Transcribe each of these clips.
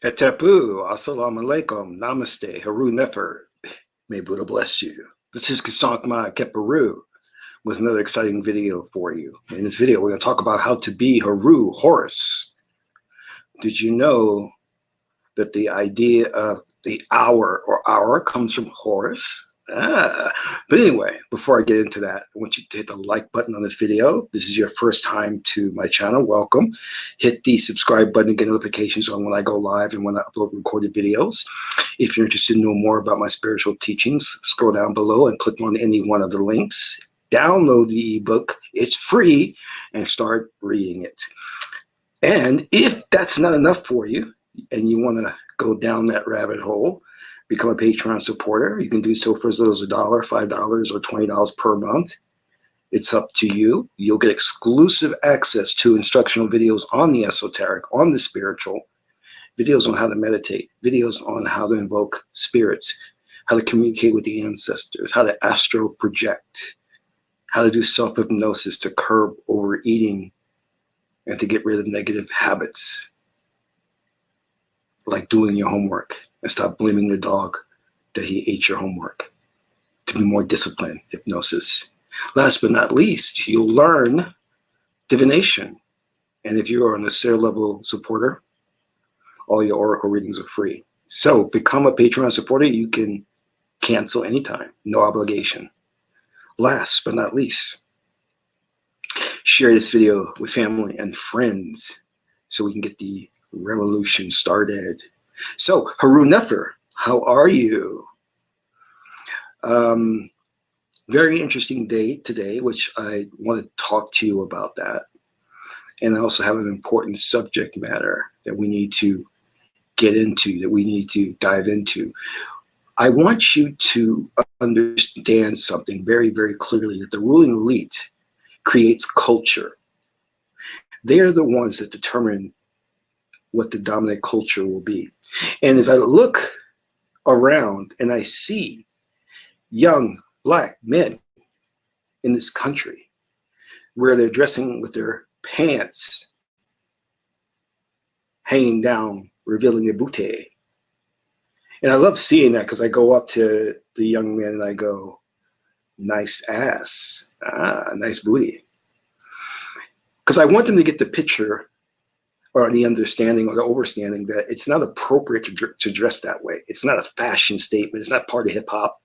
Hetepu, Assalamu alaikum, Namaste, Haru Nefer. May Buddha bless you. This is Qesankh Ma Keperu with another exciting video for you. In this video, we're going to talk about how to be Heru, Horus. Did you know that the idea of the hour comes from Horus? But anyway, before I get into that, I want you to hit the like button on this video. This is your first time to my channel. Welcome. Hit the subscribe button to get notifications on when I go live and when I upload recorded videos. If you're interested in knowing more about my spiritual teachings, scroll down below and click on any one of the links. Download the ebook. It's free, and start reading it. And if that's not enough for you and you want to go down that rabbit hole, become a Patreon supporter. You can do so for as little as $1, $5, or $20 per month. It's up to you. You'll get exclusive access to instructional videos on the esoteric, on the spiritual, videos on how to meditate, videos on how to invoke spirits, how to communicate with the ancestors, how to astral project, how to do self-hypnosis to curb overeating and to get rid of negative habits, like doing your homework. And stop blaming the dog that he ate your homework. To be more disciplined, hypnosis. Last but not least, you'll learn divination. And if you are an Asir level supporter, all your oracle readings are free. So become a Patreon supporter. You can cancel anytime, no obligation. Last but not least, share this video with family and friends so we can get the revolution started. So, Haru Nefer, how are you? Very interesting day today, which I want to talk to you about that. And I also have an important subject matter that we need to get into, that we need to dive into. I want you to understand something very, very clearly, that the ruling elite creates culture. They are the ones that determine what the dominant culture will be. And as I look around and I see young black men in this country where they're dressing with their pants hanging down, revealing their booty. And I love seeing that because I go up to the young men and I go, nice ass, nice booty. Because I want them to get the picture or the understanding or the overstanding that it's not appropriate to dress that way. It's not a fashion statement. It's not part of hip hop.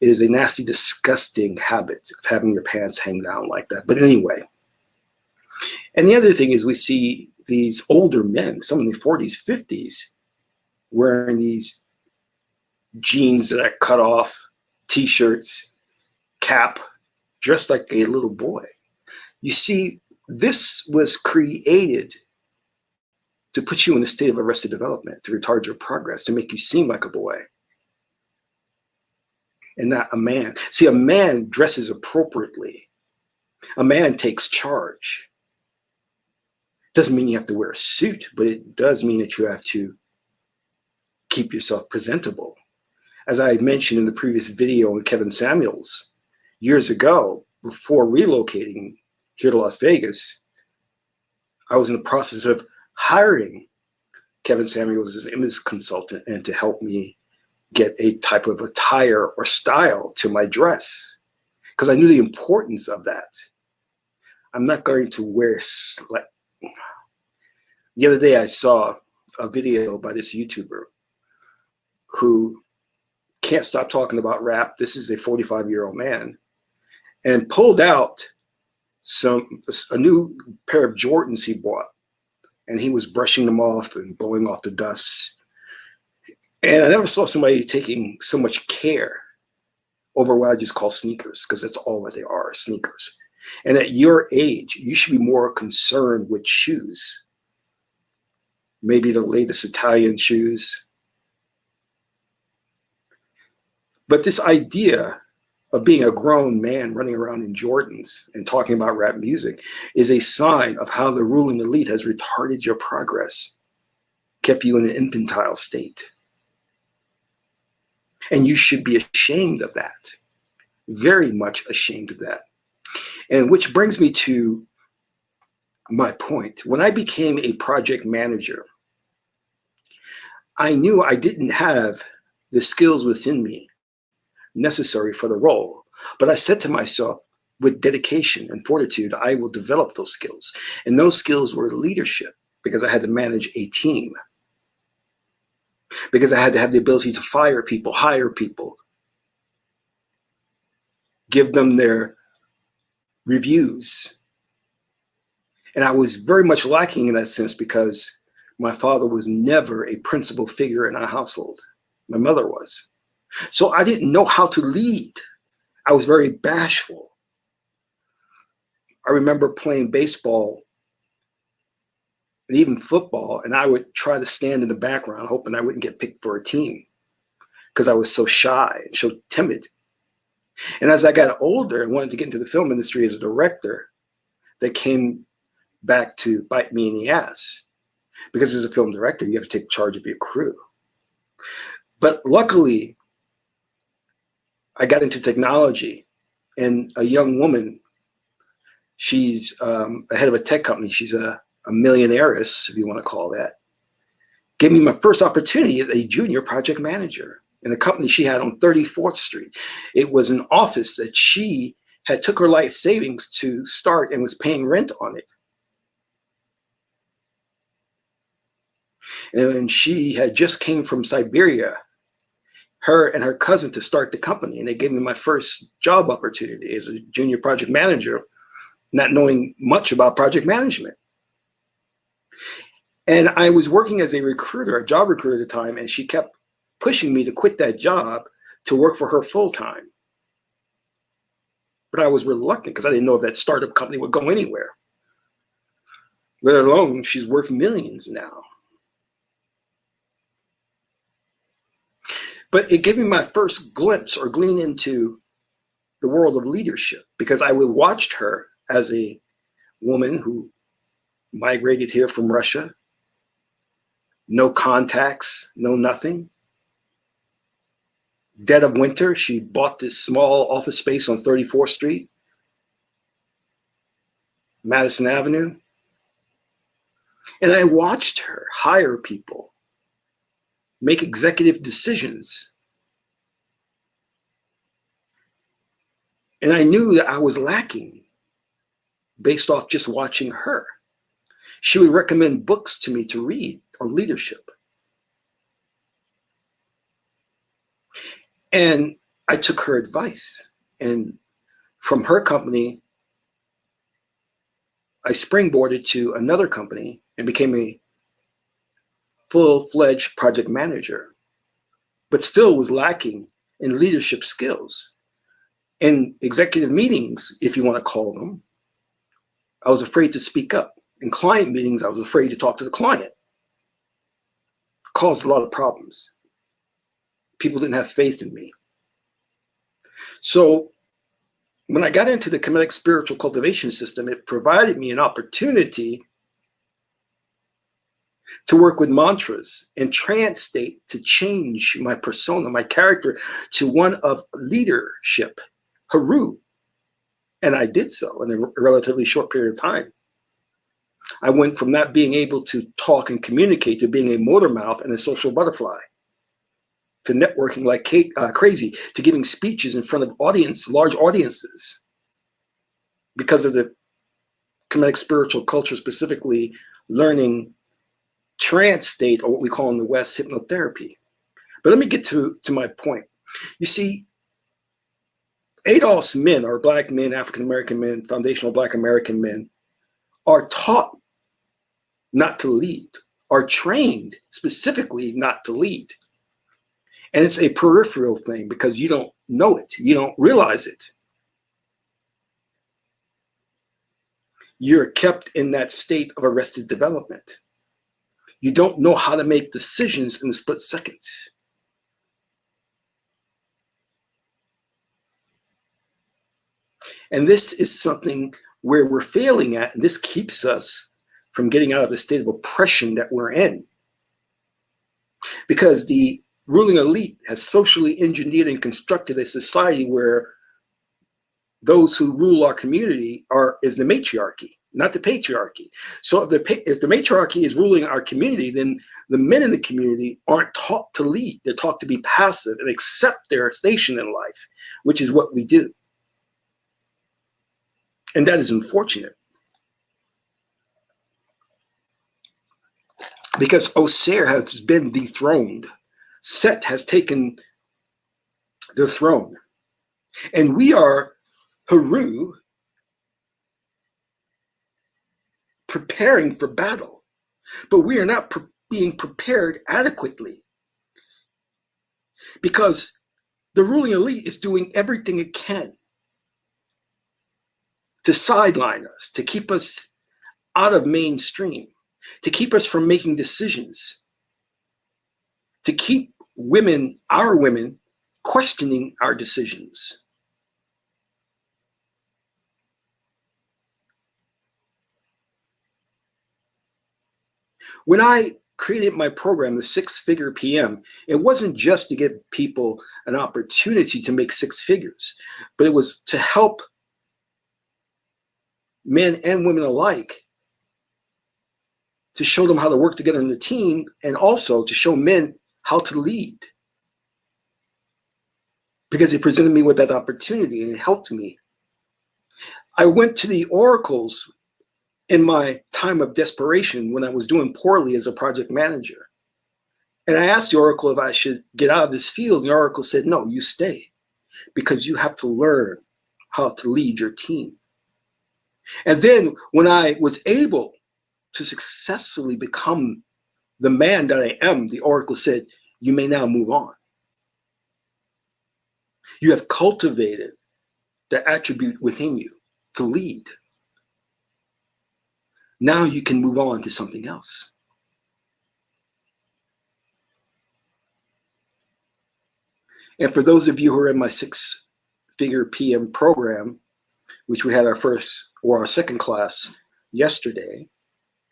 It is a nasty, disgusting habit of having your pants hang down like that. But anyway, and the other thing is we see these older men, some in the 40s, 50s, wearing these jeans that are cut off, t-shirts, cap, dressed like a little boy. You see, this was created to put you in a state of arrested development, to retard your progress, to make you seem like a boy and not a man. See, a man dresses appropriately. A man takes charge. Doesn't mean you have to wear a suit, but it does mean that you have to keep yourself presentable. As I mentioned in the previous video with Kevin Samuels, years ago, before relocating here to Las Vegas, I was in the process of hiring Kevin Samuels as an image consultant and to help me get a type of attire or style to my dress, because I knew the importance of that. I'm not going to wear The other day I saw a video by this YouTuber who can't stop talking about rap. This is a 45-year-old man, and pulled out a new pair of Jordans he bought. And he was brushing them off and blowing off the dust. And I never saw somebody taking so much care over what I just call sneakers, because that's all that they are, sneakers. And at your age, you should be more concerned with shoes. Maybe the latest Italian shoes. But this idea of being a grown man running around in Jordans and talking about rap music is a sign of how the ruling elite has retarded your progress, kept you in an infantile state. And you should be ashamed of that, very much ashamed of that. And which brings me to my point. When I became a project manager I knew I didn't have the skills within me necessary for the role. But I said to myself, with dedication and fortitude, I will develop those skills. And those skills were leadership, because I had to manage a team, because I had to have the ability to fire people, hire people, give them their reviews. And I was very much lacking in that sense because my father was never a principal figure in our household. My mother was. So I didn't know how to lead. I was very bashful. I remember playing baseball and even football, and I would try to stand in the background hoping I wouldn't get picked for a team because I was so shy and so timid. And as I got older and wanted to get into the film industry as a director, that came back to bite me in the ass. Because as a film director, you have to take charge of your crew. But luckily, I got into technology, and a young woman, she's the head of a tech company. She's a millionaireess, if you want to call that, gave me my first opportunity as a junior project manager in a company she had on 34th Street. It was an office that she had took her life savings to start and was paying rent on it. And she had just came from Siberia, her and her cousin, to start the company. And they gave me my first job opportunity as a junior project manager, not knowing much about project management. And I was working as a recruiter, a job recruiter at the time, and she kept pushing me to quit that job to work for her full time. But I was reluctant because I didn't know if that startup company would go anywhere, let alone she's worth millions now. But it gave me my first glimpse or glean into the world of leadership, because I would watched her as a woman who migrated here from Russia, no contacts, no nothing. Dead of winter, she bought this small office space on 34th Street, Madison Avenue. And I watched her hire people, make executive decisions. And I knew that I was lacking based off just watching her. She would recommend books to me to read on leadership. And I took her advice. And from her company, I springboarded to another company and became a full-fledged project manager, but still was lacking in leadership skills. In executive meetings, if you want to call them, I was afraid to speak up. In client meetings, I was afraid to talk to the client. Caused a lot of problems. People didn't have faith in me. So when I got into the Kemetic spiritual cultivation system, it provided me an opportunity to work with mantras and trance state to change my persona, my character, to one of leadership, Heru. And I did so in a relatively short period of time. I went from not being able to talk and communicate to being a motor mouth and a social butterfly, to networking like crazy, to giving speeches in front of large audiences, because of the Kemetic spiritual culture, specifically learning trance state, or what we call in the West hypnotherapy. But let me get to my point. You see, ADOS men, or Black men, African American men, foundational Black American men, are taught not to lead, are trained specifically not to lead. And it's a peripheral thing because you don't know it, you don't realize it. You're kept in that state of arrested development. You don't know how to make decisions in a split second. And this is something where we're failing at, and this keeps us from getting out of the state of oppression that we're in. Because the ruling elite has socially engineered and constructed a society where those who rule our community is the matriarchy, not the patriarchy. So if the matriarchy is ruling our community, then The men in the community aren't taught to lead. They're taught to be passive and accept their station in life, which is what we do. And that is unfortunate. Because Osir has been dethroned. Set has taken the throne. And we are Heru preparing for battle. But we are not being prepared adequately. Because the ruling elite is doing everything it can to sideline us, to keep us out of mainstream, to keep us from making decisions, to keep women, our women, questioning our decisions. When I created my program, the Six-Figure PM, it wasn't just to give people an opportunity to make six figures, but it was to help men and women alike, to show them how to work together in a team, and also to show men how to lead. Because it presented me with that opportunity and it helped me. I went to the oracles in my time of desperation when I was doing poorly as a project manager. And I asked the oracle if I should get out of this field. And the oracle said, no, you stay, because you have to learn how to lead your team. And then when I was able to successfully become the man that I am, the oracle said, you may now move on. You have cultivated the attribute within you to lead. Now you can move on to something else. And for those of you who are in my Six-Figure PM program, which we had our first or our second class yesterday,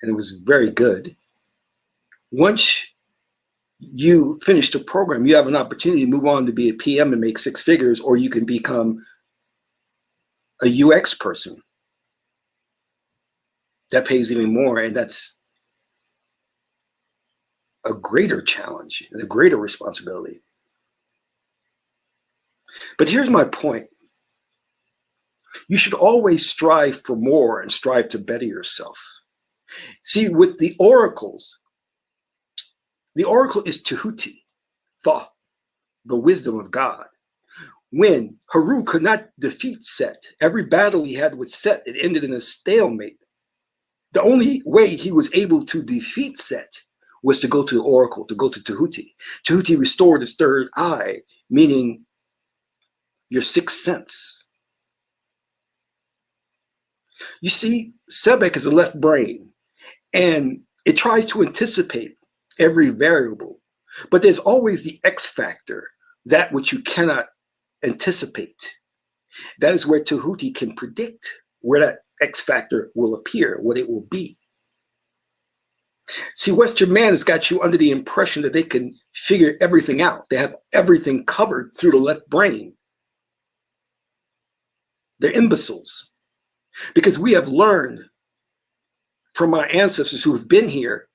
and it was very good. Once you finish the program, you have an opportunity to move on to be a PM and make six figures, or you can become a UX person. That pays even more, and that's a greater challenge and a greater responsibility. But here's my point. You should always strive for more and strive to better yourself. See, with the oracles, the oracle is Tehuti, Thoth, the wisdom of God. When Heru could not defeat Set, every battle he had with Set, it ended in a stalemate. The only way he was able to defeat Set was to go to the oracle, to go to Tehuti. Tehuti restored his third eye, meaning your sixth sense. You see, Sebek is a left brain, and it tries to anticipate every variable, but there's always the X factor, that which you cannot anticipate. That is where Tehuti can predict where that X factor will appear, what it will be. See, Western man has got you under the impression that they can figure everything out. They have everything covered through the left brain. They're imbeciles, because we have learned from our ancestors who have been here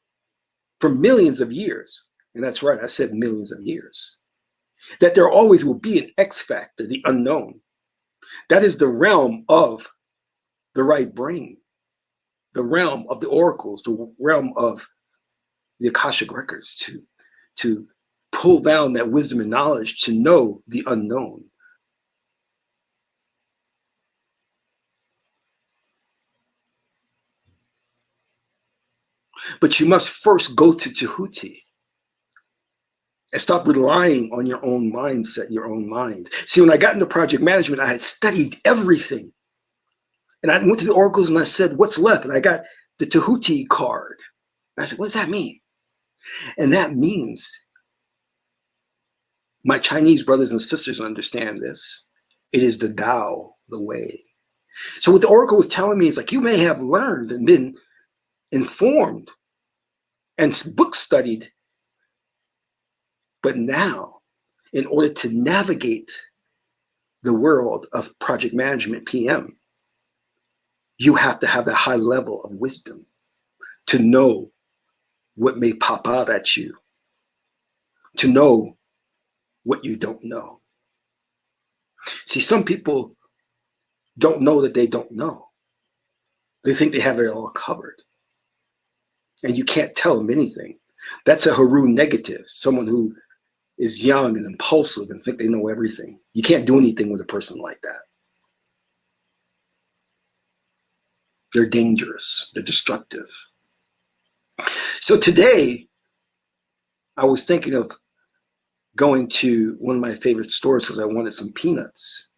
for millions of years. And that's right, I said millions of years. That there always will be an X factor, the unknown. That is the realm of the right brain, the realm of the oracles, the realm of the Akashic records, to pull down that wisdom and knowledge, to know the unknown. But you must first go to Tehuti and stop relying on your own mindset, your own mind. See, when I got into project management, I had studied everything. And I went to the oracles and I said, what's left? And I got the Tehuti card. And I said, what does that mean? And that means, my Chinese brothers and sisters understand this, it is the Tao, the way. So what the oracle was telling me is like, you may have learned and been informed and book studied, but now, in order to navigate the world of project management PM, you have to have that high level of wisdom to know what may pop out at you, to know what you don't know. See, some people don't know that they don't know. They think they have it all covered. And you can't tell them anything. That's a Heru negative, someone who is young and impulsive and think they know everything. You can't do anything with a person like that. They're dangerous. They're destructive. So today, I was thinking of going to one of my favorite stores because I wanted some peanuts.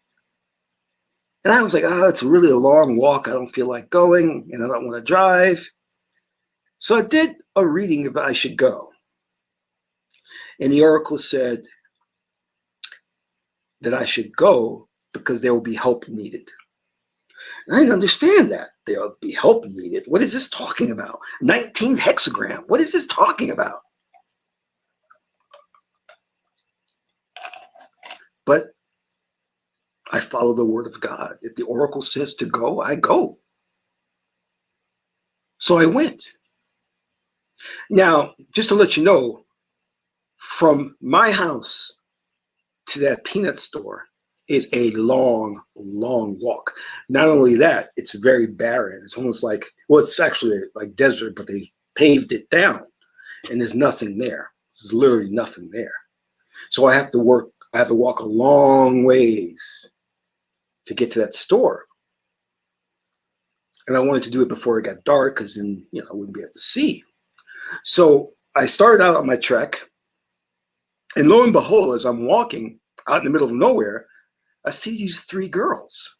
And I was like, it's really a long walk. I don't feel like going, and I don't want to drive. So I did a reading if I should go. And the oracle said that I should go because there will be help needed. And I didn't understand that. There will be help needed. What is this talking about? 19 hexagram. What is this talking about? But I follow the word of God. If the oracle says to go, I go. So I went. Now, just to let you know, from my house to that peanut store is a long, long walk. Not only that, it's very barren. It's almost like, well, it's actually like desert, but they paved it down and there's nothing there. There's literally nothing there. So I have to walk a long ways to get to that store. And I wanted to do it before it got dark because then, I wouldn't be able to see. So I started out on my trek, and lo and behold, as I'm walking out in the middle of nowhere, I see these 3 girls,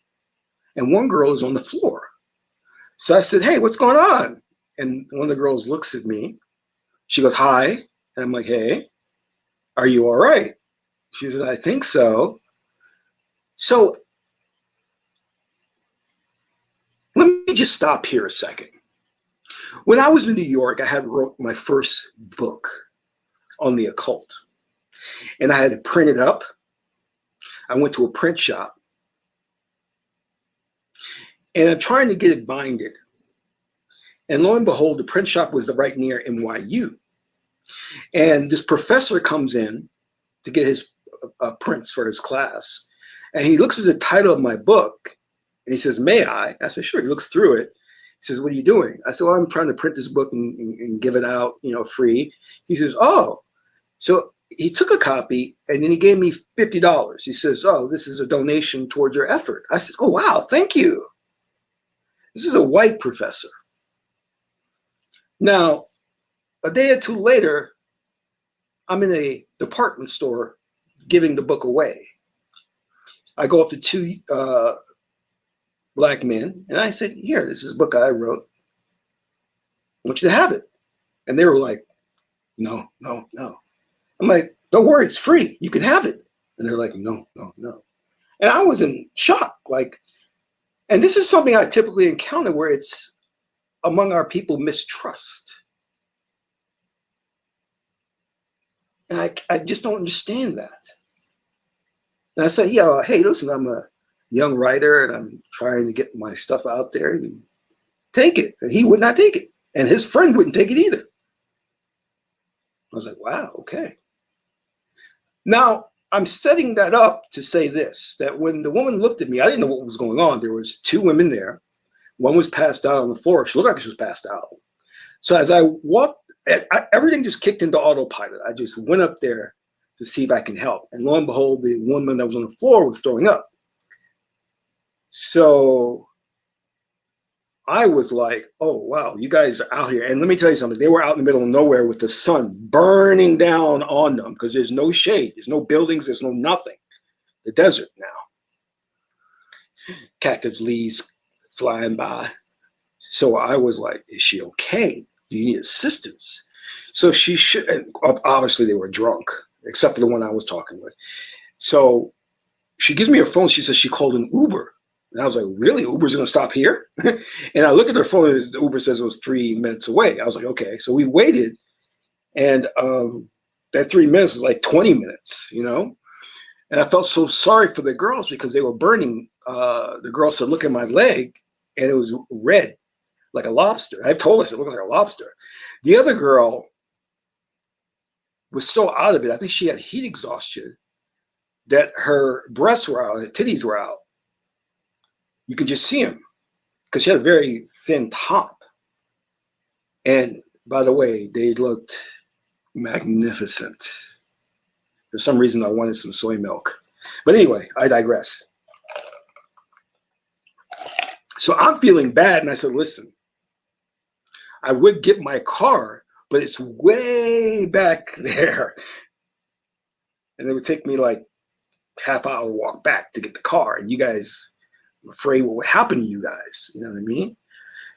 and one girl is on the floor. So I said, hey, what's going on? And one of the girls looks at me. She goes, hi. And I'm like, hey, are you all right? She says, I think so. So let me just stop here a second. When I was in New York, I had wrote my first book on the occult. And I had it printed up. I went to a print shop. And I'm trying to get it binded. And lo and behold, the print shop was right near NYU. And this professor comes in to get his prints for his class. And he looks at the title of my book. And he says, may I? I said, sure. He looks through it. He says, what are you doing? I said, well, I'm trying to print this book and give it out, free. He says, oh. So he took a copy and then he gave me $50. He says, oh, this is a donation toward your effort. I said, oh, wow, thank you. This is a white professor. Now, a day or two later, I'm in a department store giving the book away. I go up to 2 black men and I said, here, this is a book I wrote. I want you to have it. And they were like, no, no, no. I'm like, don't worry, it's free. You can have it. And they're like, no, no, no. And I was in shock. And this is something I typically encounter where it's among our people mistrust. And I just don't understand that. And I said, yeah, hey, listen, I'm a young writer and I'm trying to get my stuff out there. And take it. And he would not take it. And his friend wouldn't take it either. I was like, wow, okay. Now, I'm setting that up to say this, that when the woman looked at me, I didn't know what was going on. There was 2 women there. One was passed out on the floor. She looked like she was passed out. So as I walked, everything just kicked into autopilot. I just went up there to see if I can help. And lo and behold, the woman that was on the floor was throwing up. So I was like, oh, wow, you guys are out here. And let me tell you something. They were out in the middle of nowhere with the sun burning down on them because there's no shade. There's no buildings. There's no nothing. The desert now. Cactus leaves flying by. So I was like, is she okay? Do you need assistance? So she should, obviously they were drunk, except for the one I was talking with. So she gives me her phone. She says she called an Uber. And I was like, really? Uber's going to stop here? And I look at her phone and the Uber says it was 3 minutes away. I was like, okay. So we waited. And that 3 minutes was like 20 minutes, And I felt so sorry for the girls because they were burning. The girl said, look at my leg. And it was red. like a lobster. I've told us it looked like a lobster. The other girl was so out of it. I think she had heat exhaustion that her breasts were out, her titties were out. You could just see them because she had a very thin top. And by the way, they looked magnificent. For some reason, I wanted some soy milk. But anyway, I digress. So I'm feeling bad. And I said, listen, I would get my car, but it's way back there. And it would take me like half-hour walk back to get the car. And you guys, I'm afraid what would happen to you guys. You know what I mean?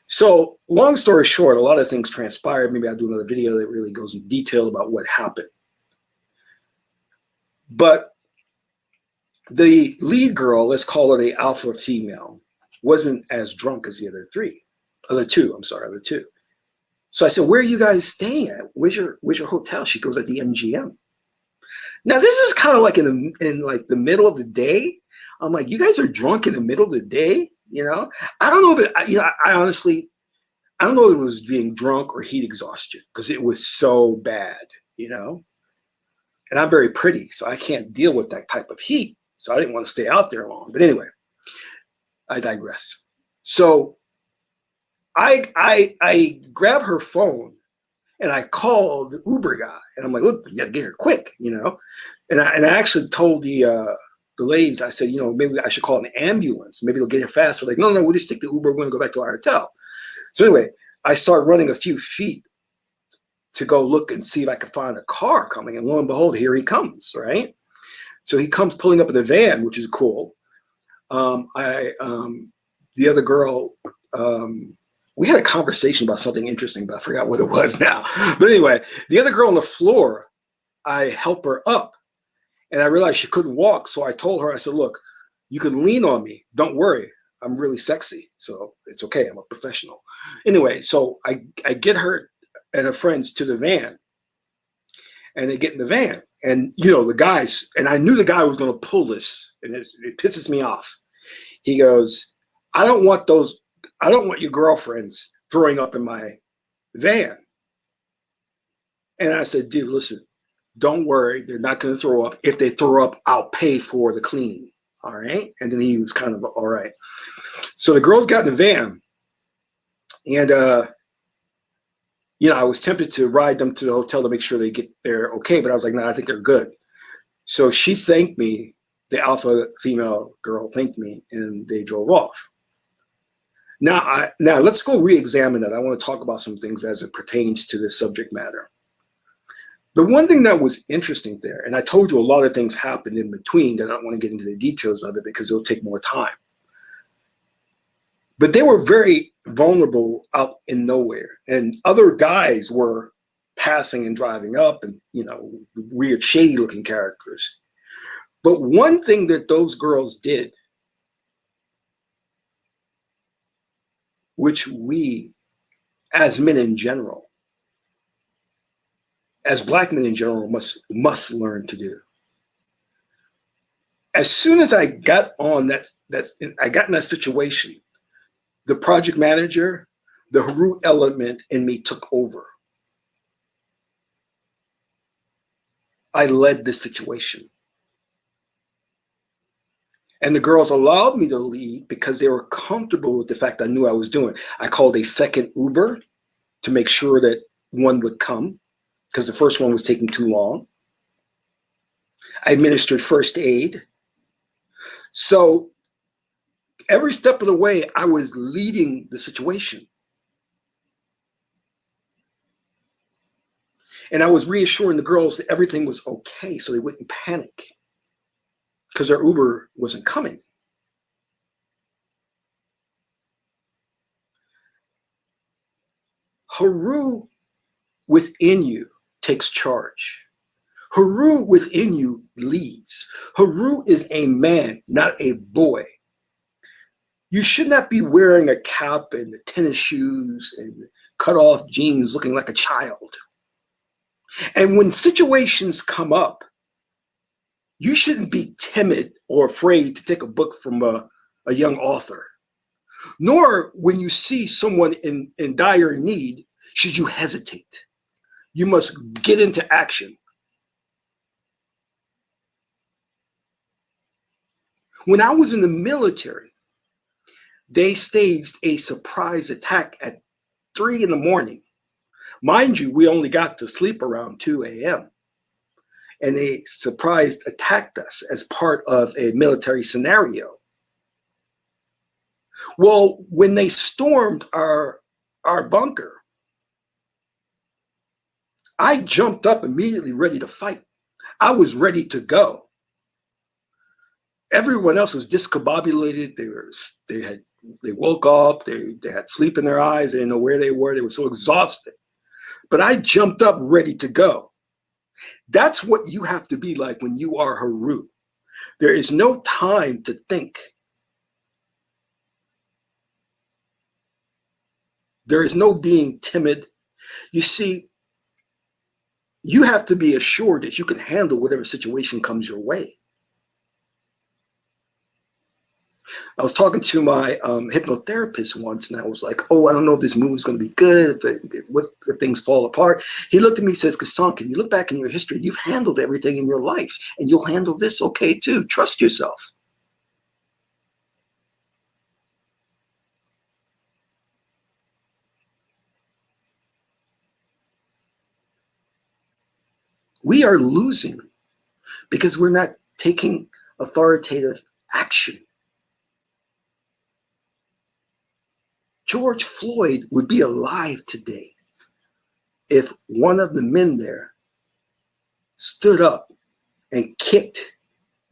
So long story short, a lot of things transpired. Maybe I'll do another video that really goes in detail about what happened. But the lead girl, let's call her the alpha female, wasn't as drunk as the other two. So I said, where are you guys staying at? Where's your hotel? She goes, at the MGM. Now this is kind of like in like the middle of the day. I'm like, you guys are drunk in the middle of the day, you know? I don't know if it, you know, I honestly, I don't know if it was being drunk or heat exhaustion because it was so bad, you know? And I'm very pretty, so I can't deal with that type of heat. So I didn't want to stay out there long. But anyway, I digress. So I grab her phone and I call the Uber guy. And I'm like, look, you got to get here quick, you know? And I actually told the ladies, I said, you know, maybe I should call an ambulance. Maybe they'll get here faster. Like, no, we'll just take the Uber. We're going to go back to our hotel. So anyway, I start running a few feet to go look and see if I could find a car coming. And lo and behold, here he comes, right? So he comes pulling up in a van, which is cool. The other girl, we had a conversation about something interesting, but I forgot what it was now. But anyway, the other girl on the floor, I help her up. And I realized she couldn't walk. So I told her, I said, look, you can lean on me. Don't worry. I'm really sexy. So it's okay. I'm a professional. Anyway, so I get her and her friends to the van. And they get in the van. And, you know, the guys, and I knew the guy was going to pull this. And it pisses me off. He goes, I don't want your girlfriends throwing up in my van. And I said, dude, listen, don't worry. They're not going to throw up. If they throw up, I'll pay for the cleaning. All right. And then he was kind of, all right. So the girls got in the van. And, you know, I was tempted to ride them to the hotel to make sure they get there okay. But I was like, no, I think they're good. So she thanked me. The alpha female girl thanked me, and they drove off. Now let's go re-examine that. I want to talk about some things as it pertains to this subject matter. The one thing that was interesting there, and I told you a lot of things happened in between that I don't want to get into the details of it because it'll take more time. But they were very vulnerable out in nowhere. And other guys were passing and driving up and, you know, weird, shady looking characters. But one thing that those girls did, which we, as men in general, as Black men in general, must learn to do. As soon as I got on I got in that situation, the project manager, the Heru element in me took over. I led the situation. And the girls allowed me to lead because they were comfortable with the fact I knew I was doing. I called a second Uber to make sure that one would come because the first one was taking too long. I administered first aid. So every step of the way, I was leading the situation. And I was reassuring the girls that everything was okay so they wouldn't panic because their Uber wasn't coming. Heru within you takes charge. Heru within you leads. Heru is a man, not a boy. You should not be wearing a cap and tennis shoes and cut off jeans looking like a child. And when situations come up, you shouldn't be timid or afraid to take a book from a young author. Nor when you see someone in dire need, should you hesitate. You must get into action. When I was in the military, they staged a surprise attack at 3 in the morning. Mind you, we only got to sleep around 2 a.m. And they surprised attacked us as part of a military scenario. Well, when they stormed our bunker, I jumped up immediately ready to fight. I was ready to go. Everyone else was discombobulated. They woke up, they had sleep in their eyes, they didn't know where they were so exhausted. But I jumped up ready to go. That's what you have to be like when you are Heru. There is no time to think. There is no being timid. You see, you have to be assured that you can handle whatever situation comes your way. I was talking to my hypnotherapist once, and I was like, oh, I don't know if this movie's going to be good, if things fall apart. He looked at me and says, Qesankh, can you look back in your history? You've handled everything in your life, and you'll handle this okay too. Trust yourself. We are losing because we're not taking authoritative action. George Floyd would be alive today if one of the men there stood up and kicked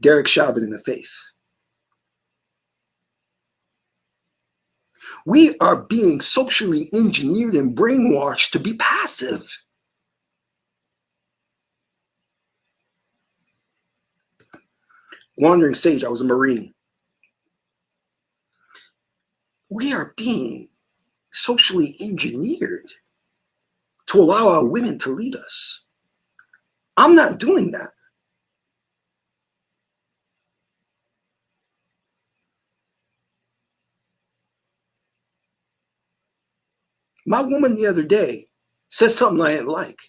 Derek Chauvin in the face. We are being socially engineered and brainwashed to be passive. Wandering sage, I was a Marine. We are being socially engineered to allow our women to lead us. I'm not doing that. My woman the other day said something I didn't like.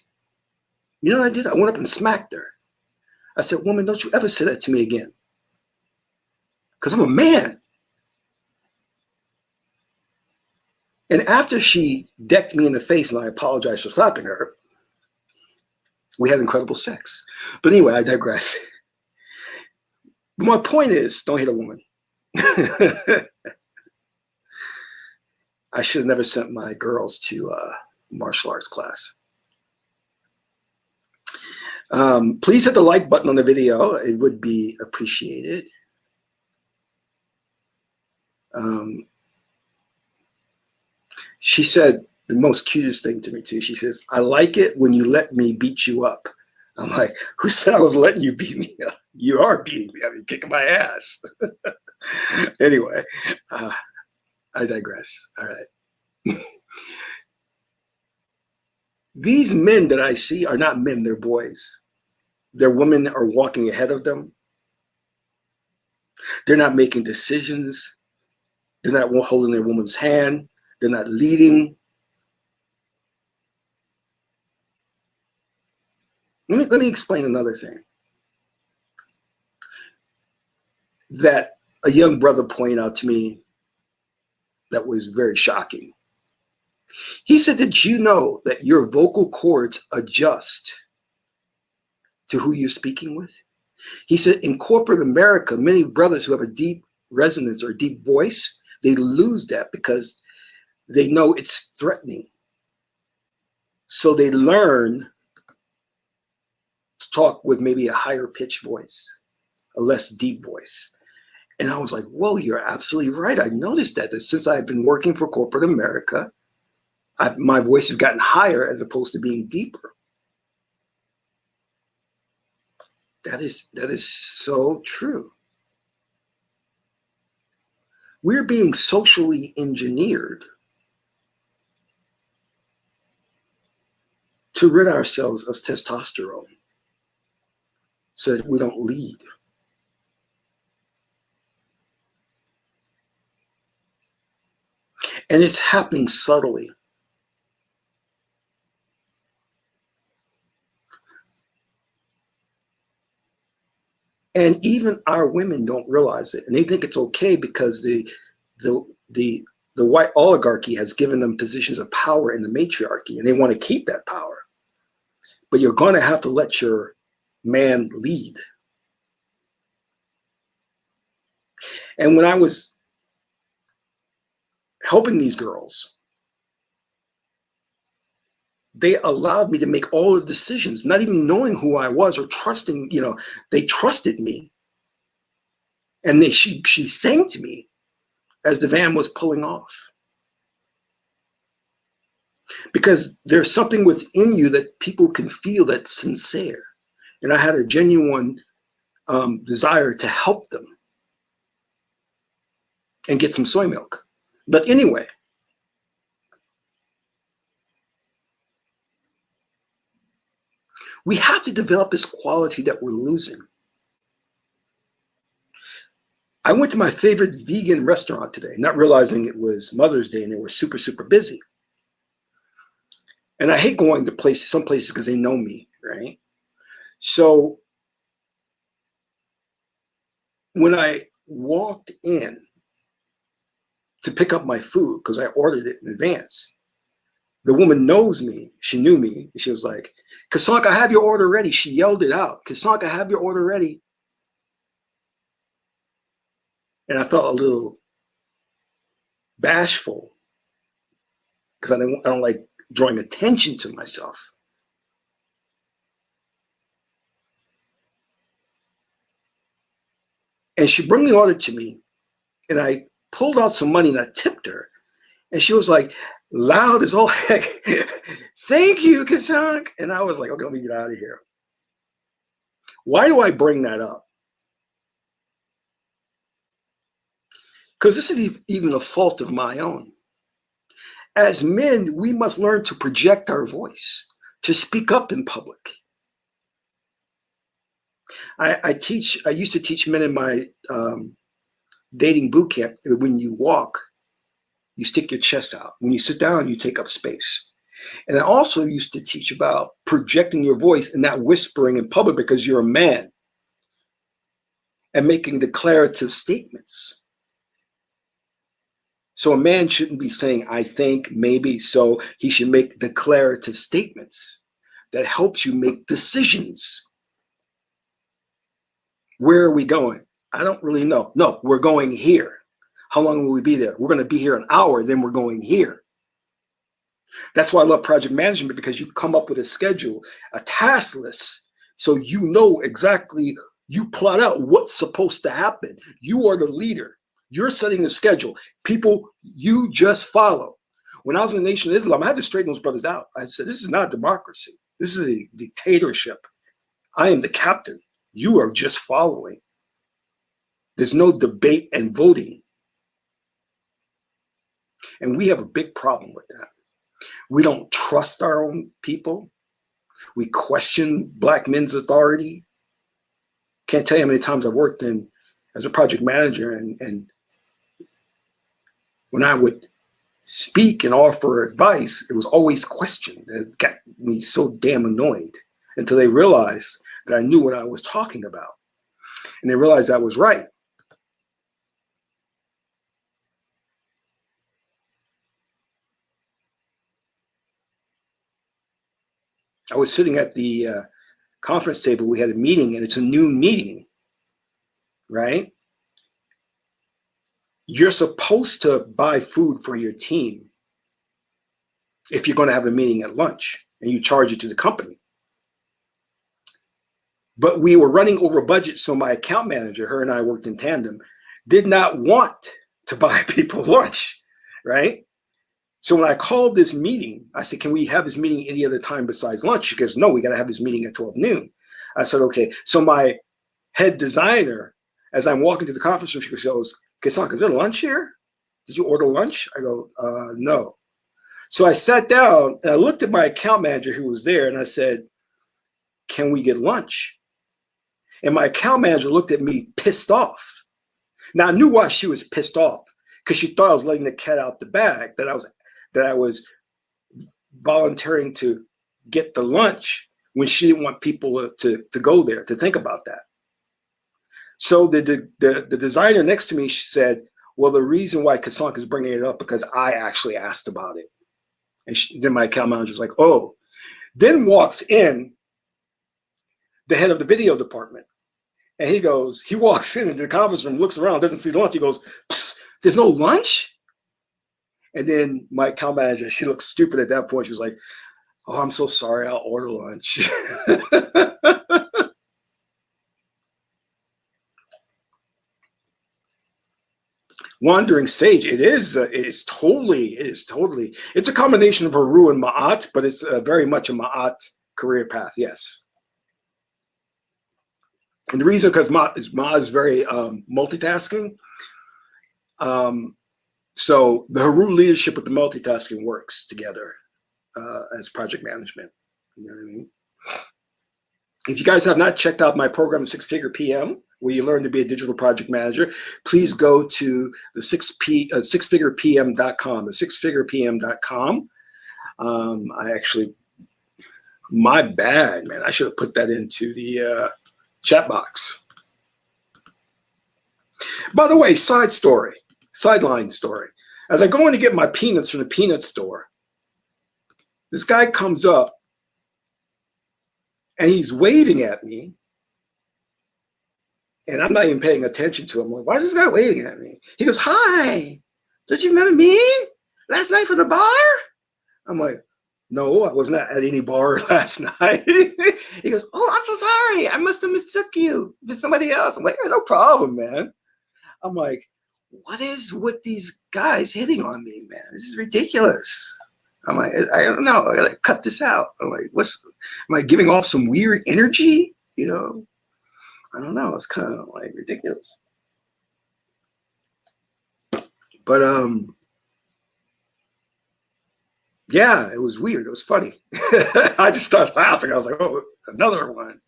You know what I did? I went up and smacked her. I said, woman, don't you ever say that to me again. Because I'm a man. And after she decked me in the face and I apologized for slapping her, we had incredible sex. But anyway, I digress. My point is, don't hit a woman. I should have never sent my girls to martial arts class. Please hit the like button on the video. It would be appreciated. She said the most cutest thing to me too. She says, I like it when you let me beat you up. I'm like, who said I was letting you beat me up? You are beating me up. You're kicking my ass. Anyway, I digress. All right. These men that I see are not men, they're boys. Their women are walking ahead of them. They're not making decisions. They're not holding their woman's hand. They're not leading. Let me explain another thing that a young brother pointed out to me that was very shocking. He said, did you know that your vocal cords adjust to who you're speaking with? He said, in corporate America, many brothers who have a deep resonance or deep voice, they lose that because they know it's threatening. So they learn to talk with maybe a higher pitched voice, a less deep voice. And I was like, whoa, you're absolutely right. I noticed that since I've been working for corporate America, my voice has gotten higher as opposed to being deeper. That is so true. We're being socially engineered to rid ourselves of testosterone so that we don't lead. And it's happening subtly. And even our women don't realize it. And they think it's okay because the white oligarchy has given them positions of power in the matriarchy, and they want to keep that power. But you're going to have to let your man lead. And when I was helping these girls, they allowed me to make all the decisions, not even knowing who I was or trusting, they trusted me. And she thanked me as the van was pulling off. Because there's something within you that people can feel that's sincere. And I had a genuine desire to help them and get some soy milk. But anyway, we have to develop this quality that we're losing. I went to my favorite vegan restaurant today, not realizing it was Mother's Day and they were super, super busy. And I hate going to some places because they know me, right? So when I walked in to pick up my food, because I ordered it in advance, the woman knows me. She knew me. She was like, "Qesankh, I have your order ready." She yelled it out. "Qesankh, I have your order ready." And I felt a little bashful because I don't like drawing attention to myself. And she brought the order to me, and I pulled out some money and I tipped her. And she was like, loud as all heck, "Thank you, Qesankh." And I was like, okay, let me get out of here. Why do I bring that up? Because this is even a fault of my own. As men, we must learn to project our voice, to speak up in public. I used to teach men in my dating boot camp that when you walk, you stick your chest out. When you sit down, you take up space. And I also used to teach about projecting your voice and not whispering in public because you're a man, and making declarative statements. So a man shouldn't be saying, "I think, maybe," so he should make declarative statements that helps you make decisions. Where are we going? I don't really know. No, we're going here. How long will we be there? We're going to be here an hour, then we're going here. That's why I love project management, because you come up with a schedule, a task list, so you know exactly, you plot out what's supposed to happen. You are the leader. You're setting the schedule. People, you just follow. When I was in the Nation of Islam, I had to straighten those brothers out. I said, this is not democracy. This is a dictatorship. I am the captain. You are just following. There's no debate and voting. And we have a big problem with that. We don't trust our own people. We question Black men's authority. Can't tell you how many times I've worked as a project manager, and when I would speak and offer advice, it was always questioned. It got me so damn annoyed until they realized that I knew what I was talking about. And they realized I was right. I was sitting at the conference table. We had a meeting, and it's a new meeting, right? You're supposed to buy food for your team if you're going to have a meeting at lunch, and you charge it to the company. But we were running over budget, so my account manager, her and I worked in tandem, did not want to buy people lunch, right? So when I called this meeting, I said, "Can we have this meeting any other time besides lunch?" She goes, "No, we got to have this meeting at 12 noon. I said, "Okay." So my head designer, as I'm walking to the conference room, she goes, "Qesankh, is there lunch here? Did you order lunch?" I go, "No." So I sat down and I looked at my account manager who was there, and I said, "Can we get lunch?" And my account manager looked at me pissed off. Now I knew why she was pissed off, because she thought I was letting the cat out the bag, that I was volunteering to get the lunch when she didn't want people to go there to think about that. So the designer next to me, she said, well, the reason why Qesankh is bringing it up because I actually asked about it. And then my account manager was like, oh. Then walks in the head of the video department. And he walks into the conference room, looks around, doesn't see lunch. He goes, there's no lunch? And then my account manager, she looked stupid at that point. She was like, oh, I'm so sorry, I'll order lunch. Wandering Sage, it's a combination of Heru and Ma'at, but it's very much a Ma'at career path, yes. And the reason, because Ma is very multitasking. So the Heru leadership with the multitasking works together as project management. You know what I mean? If you guys have not checked out my program, Six Figure PM, where you learn to be a digital project manager, please go to the sixfigurepm.com, the sixfigurepm.com. My bad, man. I should have put that into the chat box. By the way, sideline story. As I go in to get my peanuts from the peanut store, this guy comes up and he's waving at me. And I'm not even paying attention to him. I'm like, why is this guy waving at me? He goes, hi, don't you remember me last night from the bar? I'm like, no, I was not at any bar last night. He goes, oh, I'm so sorry. I must have mistook you for somebody else. I'm like, hey, no problem, man. I'm like, what is with these guys hitting on me, man? This is ridiculous. I'm like, I don't know. I gotta cut this out. I'm like, am I giving off some weird energy? You know? I don't know. It's kind of like ridiculous. But yeah, it was weird. It was funny. I just started laughing. I was like, oh, another one.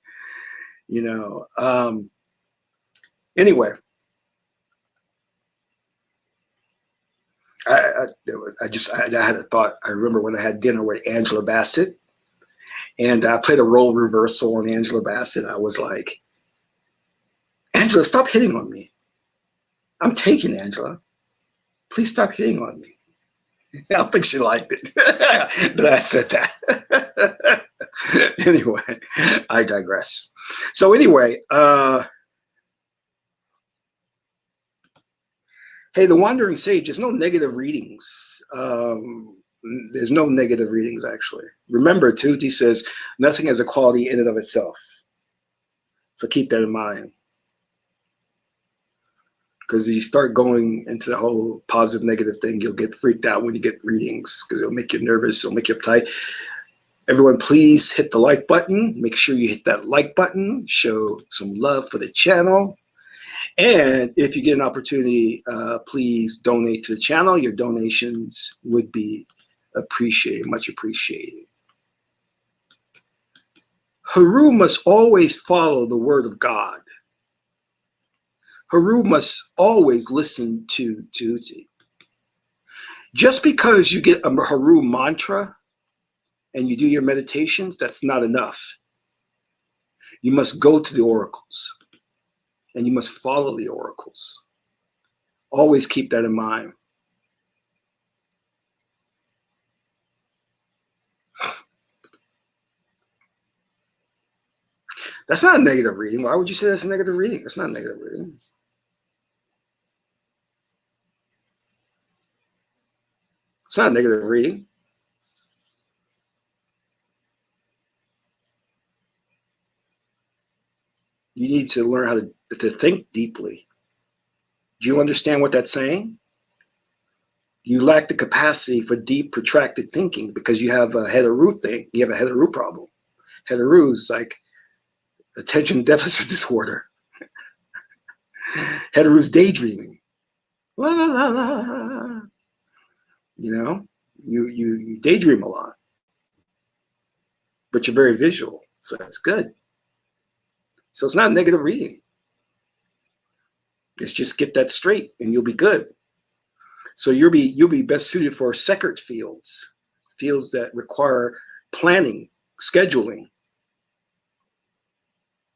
You know. Anyway, I had a thought. I remember when I had dinner with Angela Bassett, and I played a role reversal on Angela Bassett. I was like, Angela, stop hitting on me. I'm taken, Angela. Please stop hitting on me. I don't think she liked it that I said that. Anyway, I digress. So anyway, hey, the Wandering Sage, there's no negative readings. There's no negative readings, actually. Remember, too, he says, nothing has a quality in and of itself. So keep that in mind. Because you start going into the whole positive, negative thing, you'll get freaked out when you get readings because it'll make you nervous, it'll make you uptight. Everyone, please hit the like button. Make sure you hit that like button. Show some love for the channel. And if you get an opportunity, please donate to the channel. Your donations would be appreciated, much appreciated. Heru must always follow the word of God. Heru must always listen to Tuti. Just because you get a Heru mantra and you do your meditations, that's not enough. You must go to the oracles and you must follow the oracles. Always keep that in mind. That's not a negative reading. Why would you say that's a negative reading? It's not a negative reading. It's not a negative reading. You need to learn how to think deeply. Do you understand what that's saying? You lack the capacity for deep, protracted thinking because you have a Heru thing. You have a Heru problem. Heru is like attention deficit disorder. Heru's daydreaming. La, la, la, la. You know, you daydream a lot, but you're very visual, so that's good. So it's not a negative reading. Let's just get that straight and you'll be good. So you'll be best suited for Sekert fields, fields that require planning, scheduling.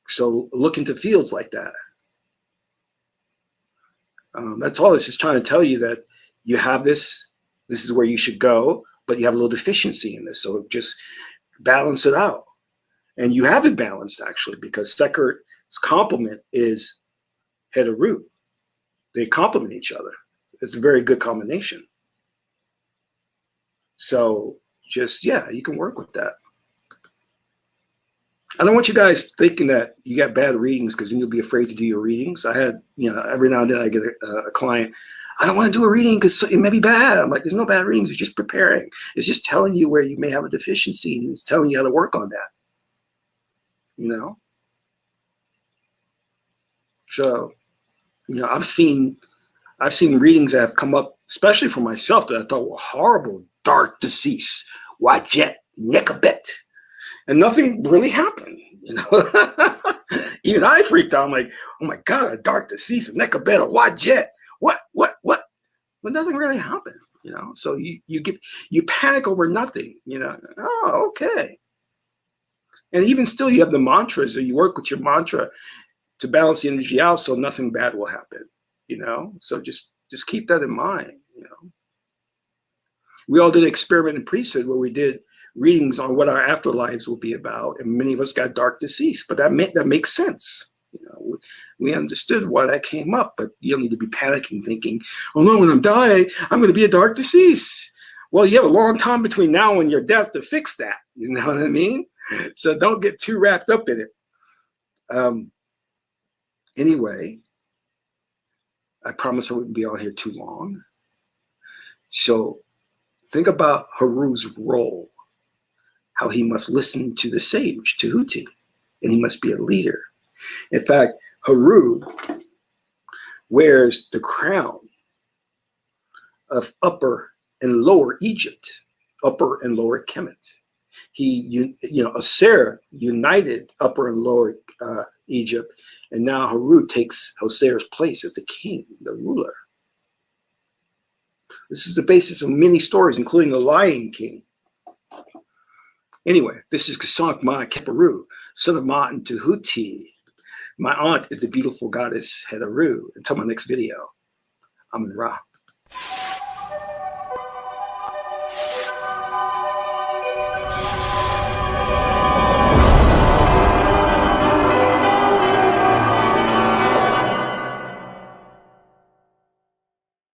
So look into fields like that. That's all this is trying to tell you, that you have this is where you should go, but you have a little deficiency in this. So just balance it out. And you have it balanced, actually, because Sekert's complement is Heru. They complement each other. It's a very good combination. So just, yeah, you can work with that. I don't want you guys thinking that you got bad readings, because then you'll be afraid to do your readings. I had, every now and then I get a client, I don't want to do a reading because it may be bad. I'm like, there's no bad readings. It's just preparing. It's just telling you where you may have a deficiency, and it's telling you how to work on that. So, I've seen readings that have come up, especially for myself, that I thought were horrible. Dark decease, Wajet, Nekabet. And nothing really happened, Even I freaked out. I'm like, oh my God, a dark decease, a Nekabet, a Wajet. What? But nothing really happened, So you panic over nothing, Oh, okay. And even still, you have the mantras, or you work with your mantra to balance the energy out, so nothing bad will happen, So just keep that in mind, We all did an experiment in priesthood where we did readings on what our afterlives will be about, and many of us got dark deceased, but that makes sense. We understood why that came up, but you don't need to be panicking, thinking, "Oh no, when I'm dying, I'm going to be a dark deceased." Well, you have a long time between now and your death to fix that. You know what I mean? So don't get too wrapped up in it. Anyway, I promise I wouldn't be on here too long. So think about Heru's role, how he must listen to the sage, to Huti, and he must be a leader. In fact, Heru wears the crown of Upper and Lower Egypt, Upper and Lower Kemet. Osir united Upper and Lower Egypt, and now Heru takes Osir's place as the king, the ruler. This is the basis of many stories, including the Lion King. Anyway, this is Qesankh Ma Keperu, son of Ma and Tuhuti. My aunt is the beautiful goddess Heru. Until my next video, I'm in Ra.